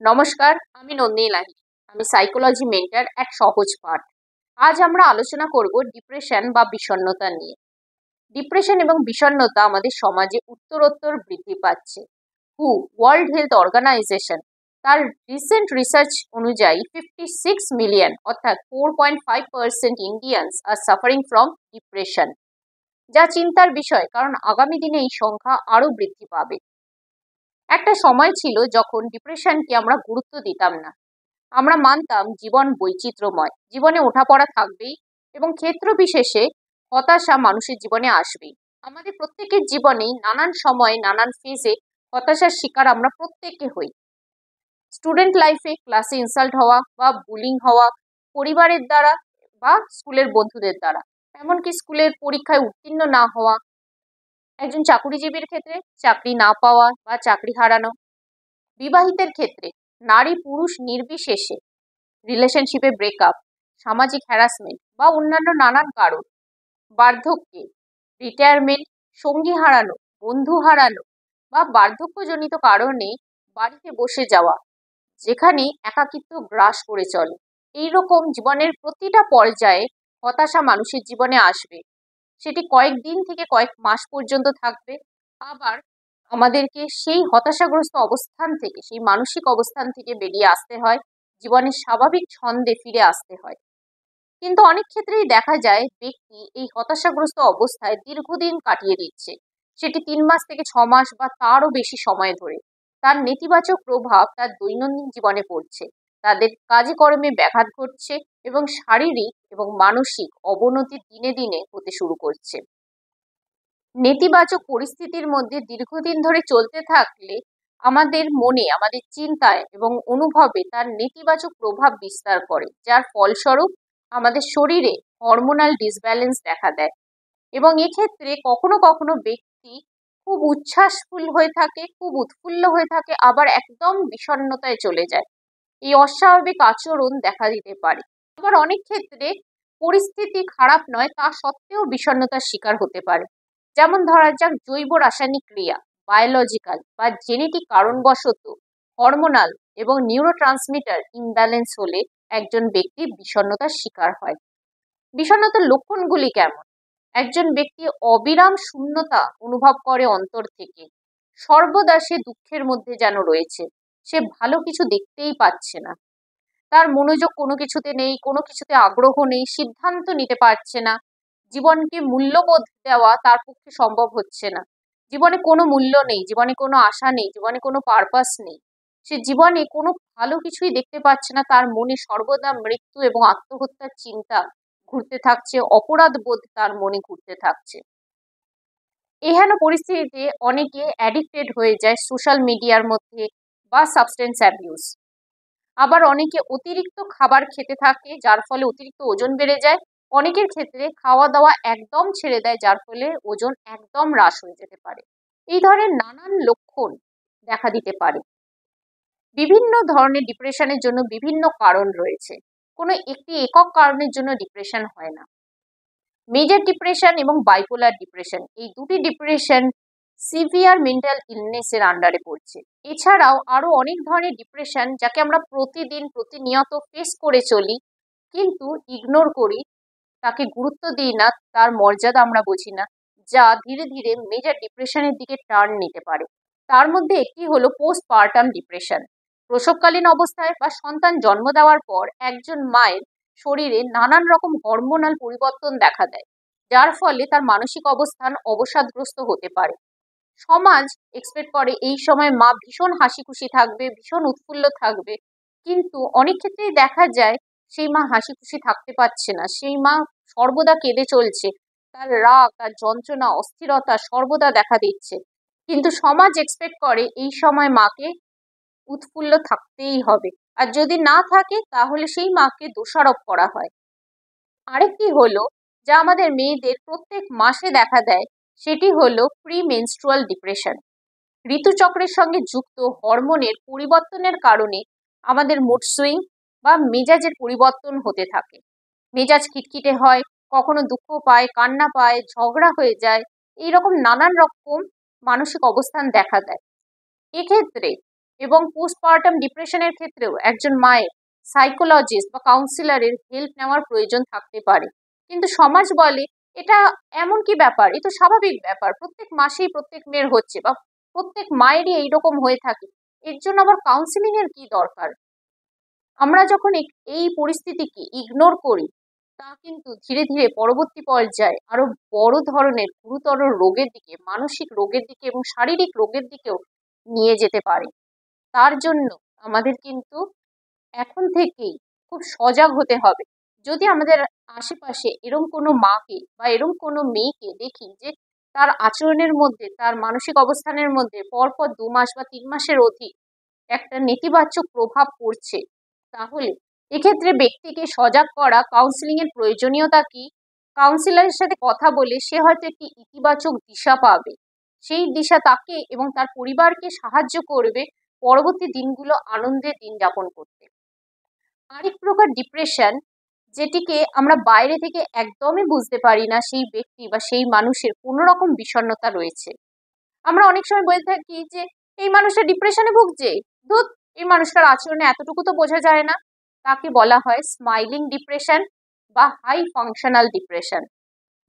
নমস্কার, আমি নন্দিনী লাহিড়ী। আমি সাইকোলজি মেন্টর এক সহজ পাঠ। আজ আমরা আলোচনা করব ডিপ্রেশন বা বিষণ্ণতা নিয়ে। ডিপ্রেশন এবং বিষণ্ণতা আমাদের সমাজে উত্তরোত্তর বৃদ্ধি পাচ্ছে। ওয়ার্ল্ড হেলথ অর্গানাইজেশন তার রিসেন্ট রিসার্চ অনুযায়ী 56 মিলিয়ন অর্থাৎ 4.5% Indians are suffering from depression, যা চিন্তার বিষয়, কারণ আগামী দিনে এই সংখ্যা আরও বৃদ্ধি পাবে। একটা সময় ছিল যখন ডিপ্রেশনকে আমরা গুরুত্ব দিতাম না। আমরা মানতাম জীবন বৈচিত্র্যময়, জীবনে ওঠাপড়া থাকবেই এবং ক্ষেত্র বিশেষে হতাশা মানুষের জীবনে আসবেই। আমাদের প্রত্যেকের জীবনেই নানান সময়ে নানান ফেজে হতাশার শিকার আমরা প্রত্যেকে হই। স্টুডেন্ট লাইফে ক্লাসে ইনসাল্ট হওয়া বা বুলিং হওয়া, পরিবারের দ্বারা বা স্কুলের বন্ধুদের দ্বারা, এমনকি স্কুলের পরীক্ষায় উত্তীর্ণ না হওয়া, একজন চাকুরিজীবীর ক্ষেত্রে চাকরি না পাওয়া বা চাকরি হারানো, বিবাহিতের ক্ষেত্রে নারী পুরুষ নির্বিশেষে রিলেশনশিপে ব্রেকআপ, সামাজিক হ্যারাসমেন্ট বা অন্যান্য নানান কারণ, বার্ধক্যে রিটায়ারমেন্ট, সঙ্গী হারানো, বন্ধু হারানো বা বার্ধক্যজনিত কারণে বাড়িতে বসে যাওয়া, যেখানে একাকিত্ব গ্রাস করে চলে। এইরকম জীবনের প্রতিটা পর্যায়ে হতাশা মানুষের জীবনে আসবে। সেটি কয়েকদিন থেকে কয়েক মাস পর্যন্ত থাকবে। আবার আমাদেরকে সেই হতাশাগ্রস্ত অবস্থান থেকে, সেই মানসিক অবস্থান থেকে বেরিয়ে আসতে হয়, জীবনের স্বাভাবিক ছন্দে ফিরে আসতে হয়। কিন্তু অনেক ক্ষেত্রেই দেখা যায় ব্যক্তি এই হতাশাগ্রস্ত অবস্থায় দীর্ঘদিন কাটিয়ে দিচ্ছে, সেটি 3 মাস থেকে 6 মাস বা তারও বেশি সময় ধরে। তার নেতিবাচক প্রভাব তার দৈনন্দিন জীবনে পড়ছে, তাদের কাজে কর্মে ব্যাঘাত ঘটছে এবং শারীরিক এবং মানসিক অবনতি দিনে দিনে হতে শুরু করছে। নেতিবাচক পরিস্থিতির মধ্যে দীর্ঘদিন ধরে চলতে থাকলে আমাদের মনে, আমাদের চিন্তায় এবং অনুভবে তার নেতিবাচক প্রভাব বিস্তার করে, যার ফলস্বরূপ আমাদের শরীরে হরমোনাল ডিসব্যালেন্স দেখা দেয়। এবং এক্ষেত্রে কখনো কখনো ব্যক্তি খুব উচ্ছ্বাসফুল হয়ে থাকে, খুব উৎফুল্ল হয়ে থাকে, আবার একদম বিষণ্ণতায় চলে যায়। এই অস্বাভাবিক আচরণ দেখা দিতে পারে। আবার অনেক ক্ষেত্রে পরিস্থিতি খারাপ নয়, তা সত্ত্বেও বিষণ্ণতার শিকার হতে পারে। যেমন ধরা যাক, জৈব রাসায়নিক ক্রিয়া, বায়োলজিক্যাল বা জেনেটিক কারণবশত হরমোনাল এবং নিউরোট্রান্সমিটার ইমব্যালেন্স হলে একজন ব্যক্তি বিষণ্ণতার শিকার হয়। বিষণ্ণতার লক্ষণগুলি কেমন? একজন ব্যক্তি অবিরাম শূন্যতা অনুভব করে অন্তর থেকে, সর্বদা সে দুঃখের মধ্যে যেন রয়েছে, সে ভালো কিছু দেখতেই পাচ্ছে না, তার মনোযোগ কোনো কিছুতে নেই, কোনো কিছুতে আগ্রহ নেই, সিদ্ধান্ত নিতে পারছে না, জীবনকে মূল্যবোধ দেওয়া তার পক্ষে সম্ভব হচ্ছে না, জীবনে কোনো মূল্য নেই, জীবনে কোনো আশা নেই, জীবনে কোনো পারপাস নেই, সে জীবনে কোনো ভালো কিছুই দেখতে পাচ্ছে না, তার মনে সর্বদা মৃত্যু এবং আত্মহত্যার চিন্তা ঘুরতে থাকছে, অপরাধ বোধ তার মনে ঘুরতে থাকছে। এহেন পরিস্থিতিতে অনেকে অ্যাডিক্টেড হয়ে যায় সোশ্যাল মিডিয়ার মধ্যে বা সাবস্টেন্স অ্যাবিউজ। আবার অনেকে অতিরিক্ত খাবার খেতে থাকে, যার ফলে অতিরিক্ত ওজন বেড়ে যায়। অনেকের ক্ষেত্রে খাওয়া দাওয়া একদম ছেড়ে দেয়, যার ফলে ওজন একদম হ্রাস হয়ে যেতে পারে। এই ধরনের নানান লক্ষণ দেখা দিতে পারে। বিভিন্ন ধরনের ডিপ্রেশনের জন্য বিভিন্ন কারণ রয়েছে, কোনো একটি একক কারণের জন্য ডিপ্রেশন হয় না। মেজর ডিপ্রেশন এবং বাইপোলার ডিপ্রেশন, এই দুটি ডিপ্রেশন সিভিয়ার মেন্টাল ইলনেসের আন্ডারে পড়ছে। এছাড়াও আরো অনেক ধরনের ডিপ্রেশন, যাকে আমরা প্রতিদিন প্রতিনিয়ত ফেস করে চলি, কিন্তু ইগনোর করি, তাকে গুরুত্ব দিই না, তার মর্যাদা আমরা বুঝি না, যা ধীরে ধীরে মেজর ডিপ্রেশনের দিকে টার্ন নিতে পারে। তার মধ্যে একটি হলো পোস্টপার্টাম ডিপ্রেশন। প্রসবকালীন অবস্থায় বা সন্তান জন্ম দেওয়ার পর একজন মায়ের শরীরে নানান রকম হরমোনাল পরিবর্তন দেখা দেয়, যার ফলে তার মানসিক অবস্থান অবসাদগ্রস্ত হতে পারে। সমাজ এক্সপেক্ট করে এই সময় মা ভীষণ হাসি খুশি থাকবে, ভীষণ উৎফুল্ল থাকবে, কিন্তু অনেক ক্ষেত্রেই দেখা যায় সেই মা হাসি খুশি থাকতে পারছে না, সেই মা সর্বদা কেঁদে চলছে, তার রাগ, তার যন্ত্রণা, অস্থিরতা সর্বদা দেখা দিচ্ছে। কিন্তু সমাজ এক্সপেক্ট করে এই সময় মাকে উৎফুল্ল থাকতেই হবে, আর যদি না থাকে তাহলে সেই মাকে দোষারোপ করা হয়। আরেকটি হলো, যা আমাদের মেয়েদের প্রত্যেক মাসে দেখা দেয়, সেটি হলো প্রি মেনস্ট্রুয়াল ডিপ্রেশন। ঋতুচক্রের সঙ্গে যুক্ত হরমোনের পরিবর্তনের কারণে আমাদের মুড সুইং বা মেজাজের পরিবর্তন হতে থাকে। মেজাজ খিটখিটে হয়, কখনো দুঃখ পায়, কান্না পায়, ঝগড়া হয়ে যায়, এইরকম নানান রকম মানসিক অবস্থান দেখা দেয়। এক্ষেত্রে এবং পোস্টপার্টাম ডিপ্রেশনের ক্ষেত্রেও একজন মায়ের সাইকোলজিস্ট বা কাউন্সিলরের হেল্প নেওয়ার প্রয়োজন থাকতে পারে। কিন্তু সমাজ বলে এটা এমন কি ব্যাপার, এ তো স্বাভাবিক ব্যাপার, প্রত্যেক মাসেই প্রত্যেক মেয়ের হচ্ছে বা প্রত্যেক মায়েরই এইরকম হয়ে থাকে, এর জন্য আবার কাউন্সিলিং এর কি দরকার। আমরা যখন এই পরিস্থিতিকে ইগনোর করি, তা কিন্তু ধীরে ধীরে পরবর্তী পর্যায়ে আরো বড় ধরনের গুরুতর রোগের দিকে, মানসিক রোগের দিকে এবং শারীরিক রোগের দিকেও নিয়ে যেতে পারে। তার জন্য আমাদের কিন্তু এখন থেকেই খুব সজাগ হতে হবে। যদি আমাদের আশেপাশে এরম কোনো মাকে বা এরম কোনো মেয়েকে দেখি যে তার আচরণের মধ্যে, তার মানসিক অবস্থানের মধ্যে পরপর 2 মাস বা 3 মাসের অধিক একটা নেতিবাচক প্রভাব পড়ছে, তাহলে এক্ষেত্রে ব্যক্তিকে সজাগ করা, কাউন্সিলিং এর প্রয়োজনীয়তা কি, কাউন্সিলরের সাথে কথা বলে সে হয়তো একটি ইতিবাচক দিশা পাবে। সেই দিশা তাকে এবং তার পরিবারকে সাহায্য করবে পরবর্তী দিনগুলো আনন্দের দিন যাপন করতে। আরেক প্রকার ডিপ্রেশন, যেটিকে আমরা বাইরে থেকে একদমই বুঝতে পারি না সেই ব্যক্তি বা সেই মানুষের কোনো রকম বিষণ্ণতা রয়েছে। আমরা অনেক সময় বলে থাকি যে এই মানুষটা ডিপ্রেশনে ভুগছে, ধুত, এই মানুষটার আচরণে এতটুকু তো বোঝা যায় না। তাকে বলা হয় স্মাইলিং ডিপ্রেশন বা হাই ফাংশনাল ডিপ্রেশন,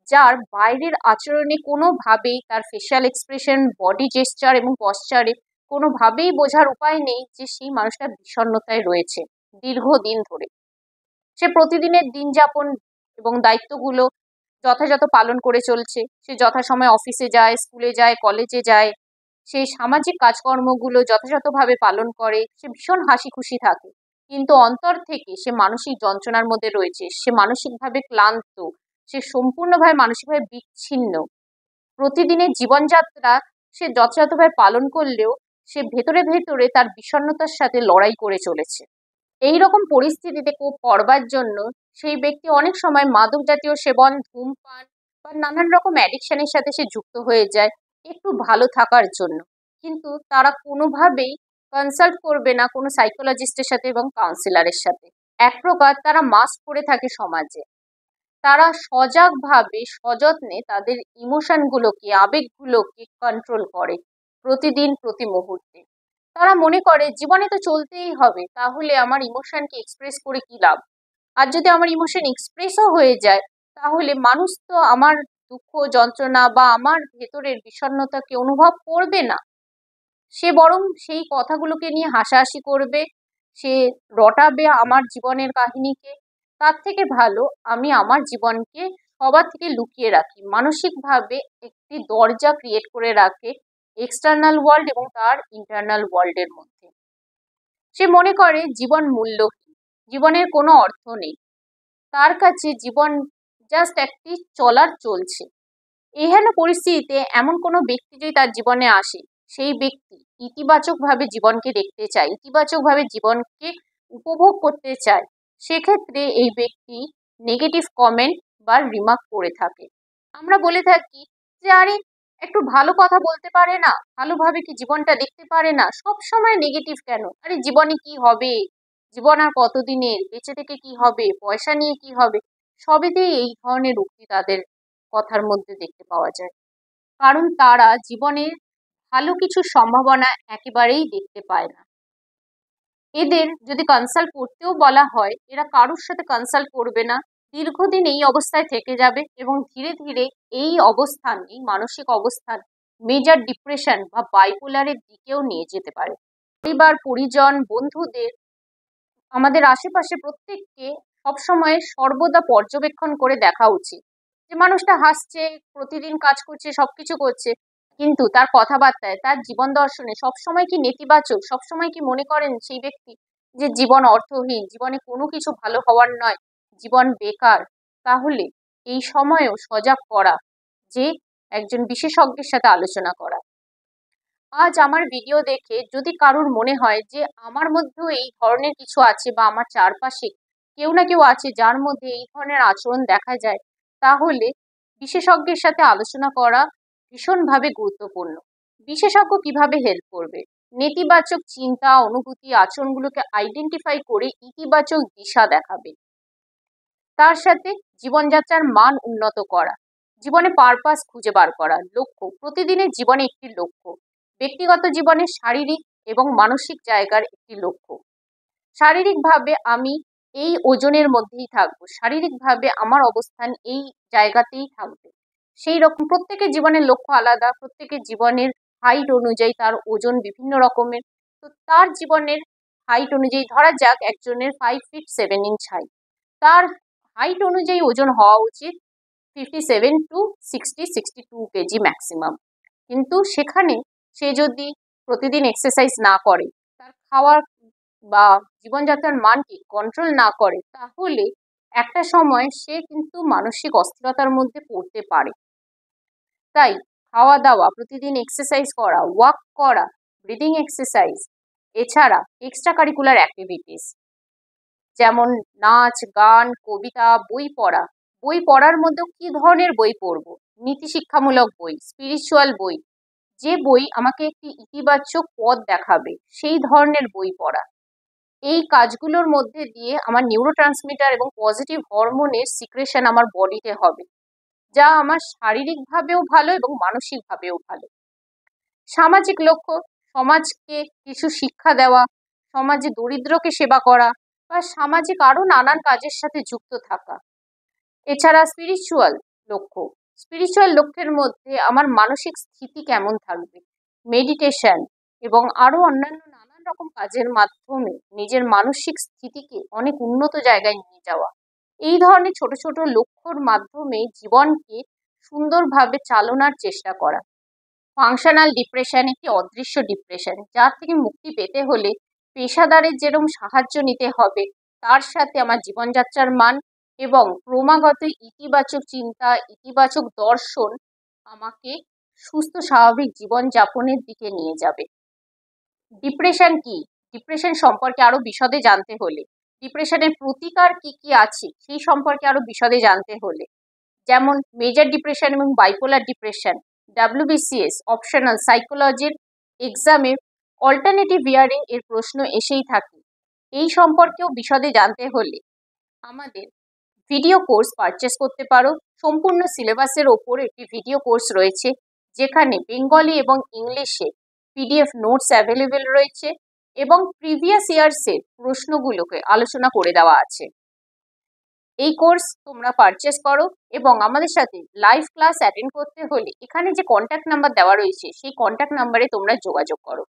যার বাইরের আচরণে কোনোভাবেই, তার ফেশিয়াল এক্সপ্রেশন, বডি জেস্চার এবং পশ্চারে কোনোভাবেই বোঝার উপায় নেই যে সেই মানুষটা বিষণ্ণতায় রয়েছে দীর্ঘদিন ধরে। সে প্রতিদিনের দিন যাপন এবং দায়িত্বগুলো যথাযথ পালন করে চলছে, সে যথাসময়ে অফিসে যায়, স্কুলে যায়, কলেজে যায়, সে সামাজিক কাজকর্মগুলো যথাযথভাবে পালন করে, সে ভীষণ হাসি খুশি থাকে, কিন্তু অন্তর থেকে সে মানসিক যন্ত্রণার মধ্যে রয়েছে, সে মানসিকভাবে ক্লান্ত, সে সম্পূর্ণভাবে মানসিকভাবে বিচ্ছিন্ন। প্রতিদিনের জীবনযাত্রা সে যথাযথভাবে পালন করলেও সে ভেতরে ভেতরে তার বিষণ্ণতার সাথে লড়াই করে চলেছে। এই রকম পরিস্থিতিতে কোপ করবার জন্য সেই ব্যক্তি অনেক সময় মাদক জাতীয় সেবন, ধূমপান বা নানান রকম অ্যাডিকশনের সাথে সে যুক্ত হয়ে যায় একটু ভালো থাকার জন্য। কিন্তু তারা কোনোভাবেই কনসাল্ট করবে না কোনো সাইকোলজিস্টের সাথে এবং কাউন্সিলরের সাথে। এক প্রকার তারা মাস্ক পরে থাকে সমাজে। তারা সজাগভাবে, সযত্নে তাদের ইমোশনগুলোকে, আবেগগুলোকে কন্ট্রোল করে প্রতিদিন, প্রতি মুহূর্তে। তারা মনে করে জীবনে তো চলতেই হবে, তাহলে আমার ইমোশনকে এক্সপ্রেস করে কি লাভ। আর যদি আমার ইমোশন এক্সপ্রেসও হয়ে যায়, তাহলে মানুষ তো আমার দুঃখ, যন্ত্রণা বা আমার ভেতরের বিষণ্ণতাকে অনুভব করবে না। সে বরং সেই কথাগুলোকে নিয়ে হাসাহাসি করবে, সে রটাবে আমার জীবনের কাহিনীকে। তার থেকে ভালো আমি আমার জীবনকে সবার থেকে লুকিয়ে রাখি, মানসিকভাবে একটি দরজা ক্রিয়েট করে রাখে এক্সটার্নাল ওয়ার্ল্ড এবং তার ইন্টারনাল ওয়ার্ল্ডের মধ্যে। সে মনে করে জীবন মূল্যহীন, জীবনের কোনো অর্থ নেই, তার কাছে জীবন জাস্ট একটি চলার চলছে। এহেন পরিস্থিতিতে এমন কোনো ব্যক্তি যদি তার জীবনে আসে, সেই ব্যক্তি ইতিবাচকভাবে জীবনকে দেখতে চায়, ইতিবাচকভাবে জীবনকে উপভোগ করতে চায়, সেক্ষেত্রে এই ব্যক্তি নেগেটিভ কমেন্ট বা রিমার্ক করে থাকে। আমরা বলে থাকি যে আরে একটু ভালো কথা বলতে পারে না, ভালোভাবে কি জীবনটা দেখতে পারে না, সব সময় নেগেটিভ কেন, আরে জীবনে কি হবে, জীবন আর কতদিনের, বেঁচে থেকে কি হবে, পয়সা নিয়ে কি হবে, সবেতেই এই ধরনের উক্তি তাদের কথার মধ্যে দেখতে পাওয়া যায়। কারণ তারা জীবনের ভালো কিছু সম্ভাবনা একেবারেই দেখতে পায় না। এদের যদি কনসাল্ট করতেও বলা হয়, এরা কারোর সাথে কনসাল্ট করবে না, দীর্ঘদিন এই অবস্থায় থেকে যাবে এবং ধীরে ধীরে এই অবস্থান, এই মানসিক অবস্থান মেজর ডিপ্রেশন বা বাইপোলারের দিকেও নিয়ে যেতে পারে। পরিবার, পরিজন, বন্ধুদের, আমাদের আশেপাশে প্রত্যেককে সবসময় সর্বদা পর্যবেক্ষণ করে দেখা উচিত যে মানুষটা হাসছে, প্রতিদিন কাজ করছে, সবকিছু করছে, কিন্তু তার কথাবার্তায়, তার জীবন দর্শনে সবসময় কি নেতিবাচক, সবসময় কি মনে করেন সেই ব্যক্তি যে জীবন অর্থহীন, জীবনে কোনো কিছু ভালো হওয়ার নয়, জীবন বেকার, তাহলে এই সময়েও সজাগ করা, যে একজন বিশেষজ্ঞের সাথে আলোচনা করা। আজ আমার ভিডিও দেখে যদি কারুর মনে হয় যে আমার মধ্যেও এই ধরনের কিছু আছে বা আমার চারপাশে কেউ না কেউ আছে যার মধ্যে এই ধরনের আচরণ দেখা যায়, তাহলে বিশেষজ্ঞের সাথে আলোচনা করা ভীষণভাবে গুরুত্বপূর্ণ। বিশেষজ্ঞ কিভাবে হেল্প করবে, নেতিবাচক চিন্তা, অনুভূতি, আচরণগুলোকে আইডেন্টিফাই করে ইতিবাচক দিশা দেখাবে। তার সাথে জীবনযাত্রার মান উন্নত করা, জীবনে পারপাস খুঁজে বার করা, লক্ষ্য, প্রতিদিনের জীবনে একটি লক্ষ্য, ব্যক্তিগত জীবনে শারীরিক এবং মানসিক জায়গার একটি লক্ষ্য। শারীরিকভাবে আমি এই ওজনের মধ্যেই থাকবো, শারীরিকভাবে আমার অবস্থান এই জায়গাতেই থাকবে। সেই রকম প্রত্যেকের জীবনের লক্ষ্য আলাদা, প্রত্যেকের জীবনের হাইট অনুযায়ী তার ওজন বিভিন্ন রকমের। তো তার জীবনের হাইট অনুযায়ী ধরা যাক একজনের 5 feet 7 inch হাইট, তার হাইট অনুযায়ী ওজন হওয়া উচিত 57 to 62 কেজি ম্যাক্সিমাম। কিন্তু সেখানে সে যদি প্রতিদিন এক্সারসাইজ না করে, তার খাওয়ার বা জীবনযাত্রার মানকে কন্ট্রোল না করে, তাহলে একটা সময় সে কিন্তু মানসিক অস্থিরতার মধ্যে পড়তে পারে। তাই খাওয়া দাওয়া, প্রতিদিন এক্সারসাইজ করা, ওয়াক করা, ব্রিদিং এক্সারসাইজ, এছাড়া এক্সট্রা কারিকুলার অ্যাক্টিভিটিস যেমন নাচ, গান, কবিতা, বই পড়া। বই পড়ার মধ্যেও কি ধরনের বই পড়বো? নীতি শিক্ষামূলক বই, স্পিরিচুয়াল বই, যে বই আমাকে একটি ইতিবাচক পথ দেখাবে সেই ধরনের বই পড়া। এই কাজগুলোর মধ্যে দিয়ে আমার নিউরোট্রান্সমিটার এবং পজিটিভ হরমোনের সিক্রেশন আমার বডিতে হবে, যা আমার শারীরিকভাবেও ভালো এবং মানসিকভাবেও ভালো। সামাজিক লক্ষ্য, সমাজকে কিছু শিক্ষা দেওয়া, সমাজে দরিদ্রকে সেবা করা বা সামাজিক আরো নানান কাজের সাথে যুক্ত থাকা। এছাড়া স্পিরিচুয়াল লক্ষ্যের মধ্যে আমার মানসিক স্থিতি কেমন থাকবে, মেডিটেশন এবং আরো অন্যান্য নানান রকম কাজের মাধ্যমে নিজের মানসিক স্থিতিকে অনেক উন্নত জায়গায় নিয়ে যাওয়া। এই ধরনের ছোট ছোট লক্ষ্যর মাধ্যমে জীবনকে সুন্দরভাবে চালনার চেষ্টা করা। ফাংশনাল ডিপ্রেশন একটি অদৃশ্য ডিপ্রেশন, যার থেকে মুক্তি পেতে হলে পেশাদারের যেরকম সাহায্য নিতে হবে, তার সাথে আমার জীবনযাত্রার মান এবং ক্রমাগত ইতিবাচক চিন্তা, ইতিবাচক দর্শন আমাকে সুস্থ স্বাভাবিক জীবনযাপনের দিকে নিয়ে যাবে। ডিপ্রেশন কি? ডিপ্রেশন সম্পর্কে আরো বিশদে জানতে হলে, ডিপ্রেশনের প্রতিকার কি কি আছে সেই সম্পর্কে আরো বিশদে জানতে হলে, যেমন মেজর ডিপ্রেশন এবং বাইপোলার ডিপ্রেশন, WBCS অপশনাল সাইকোলজির এক্সামে অল্টারনেটিভ ইয়ারিং এর প্রশ্ন এসেই থাকে। এই সম্পর্কেও বিশদে জানতে হলে আমাদের ভিডিও কোর্স পারচেস করতে পারো। সম্পূর্ণ সিলেবাসের ওপর একটি ভিডিও কোর্স রয়েছে, যেখানে বেঙ্গলি এবং ইংলিশে PDF নোটস অ্যাভেলেবেল রয়েছে এবং প্রিভিয়াস ইয়ার্সের প্রশ্নগুলোকে আলোচনা করে দেওয়া আছে। এই কোর্স তোমরা পারচেস করো এবং আমাদের সাথে লাইভ ক্লাস অ্যাটেন্ড করতে হলে এখানে যে কন্ট্যাক্ট নাম্বার দেওয়া রয়েছে সেই কন্ট্যাক্ট নাম্বারে তোমরা যোগাযোগ করো।